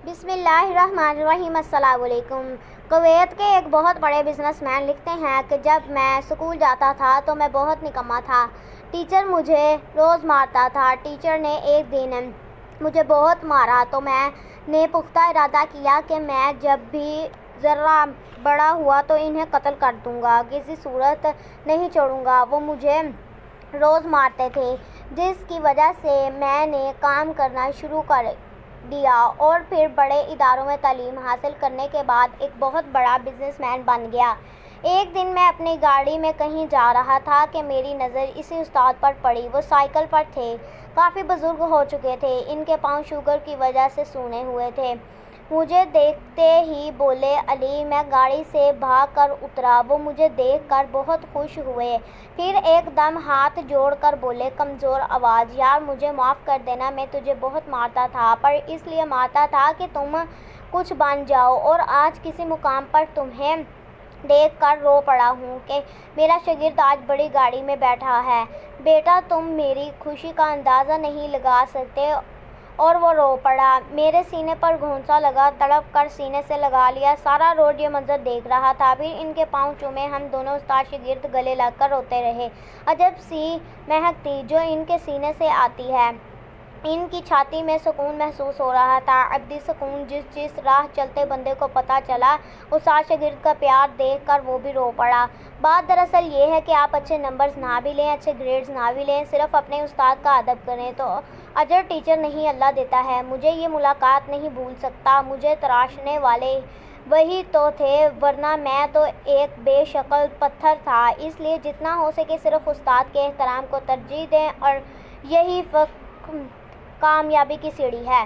بسم اللہ الرحمن الرحیم۔ السلام علیکم۔ کویت کے ایک بہت بڑے بزنس مین لکھتے ہیں کہ جب میں اسکول جاتا تھا تو میں بہت نکما تھا۔ ٹیچر مجھے روز مارتا تھا۔ ٹیچر نے ایک دن مجھے بہت مارا تو میں نے پختہ ارادہ کیا کہ میں جب بھی ذرا بڑا ہوا تو انہیں قتل کر دوں گا، کسی صورت نہیں چھوڑوں گا۔ وہ مجھے روز مارتے تھے، جس کی وجہ سے میں نے کام کرنا شروع کر دیا اور پھر بڑے اداروں میں تعلیم حاصل کرنے کے بعد ایک بہت بڑا بزنس مین بن گیا۔ ایک دن میں اپنی گاڑی میں کہیں جا رہا تھا کہ میری نظر اسی استاد پر پڑی۔ وہ سائیکل پر تھے، کافی بزرگ ہو چکے تھے، ان کے پاؤں شوگر کی وجہ سے سونے ہوئے تھے۔ مجھے دیکھتے ہی بولے، علی۔ میں گاڑی سے بھاگ کر اترا۔ وہ مجھے دیکھ کر بہت خوش ہوئے، پھر ایک دم ہاتھ جوڑ کر بولے کمزور آواز، یار مجھے معاف کر دینا، میں تجھے بہت مارتا تھا، پر اس لیے مارتا تھا کہ تم کچھ بن جاؤ، اور آج کسی مقام پر تمہیں دیکھ کر رو پڑا ہوں کہ میرا شاگرد آج بڑی گاڑی میں بیٹھا ہے۔ بیٹا تم میری خوشی کا اندازہ نہیں لگا سکتے۔ اور وہ رو پڑا۔ میرے سینے پر گھونسا لگا، تڑپ کر سینے سے لگا لیا۔ سارا روڈ یہ منظر دیکھ رہا تھا۔ پھر ان کے پاؤں چومے، ہم دونوں استاد شاگرد گلے لگ کر روتے رہے۔ عجب سی مہک تھی جو ان کے سینے سے آتی ہے۔ ان کی چھاتی میں سکون محسوس ہو رہا تھا، ابدی سکون۔ جس راہ چلتے بندے کو پتہ چلا استاد شاگرد کا پیار دیکھ کر وہ بھی رو پڑا۔ بات دراصل یہ ہے کہ آپ اچھے نمبرز نہ بھی لیں، اچھے گریڈز نہ بھی لیں، صرف اپنے استاد کا ادب کریں تو اجر ٹیچر نہیں اللہ دیتا ہے۔ مجھے یہ ملاقات نہیں بھول سکتا۔ مجھے تراشنے والے وہی تو تھے، ورنہ میں تو ایک بے شکل پتھر تھا۔ اس لیے جتنا ہو سکے صرف استاد کے احترام کو ترجیح دیں، اور یہی کامیابی کی سیڑھی ہے۔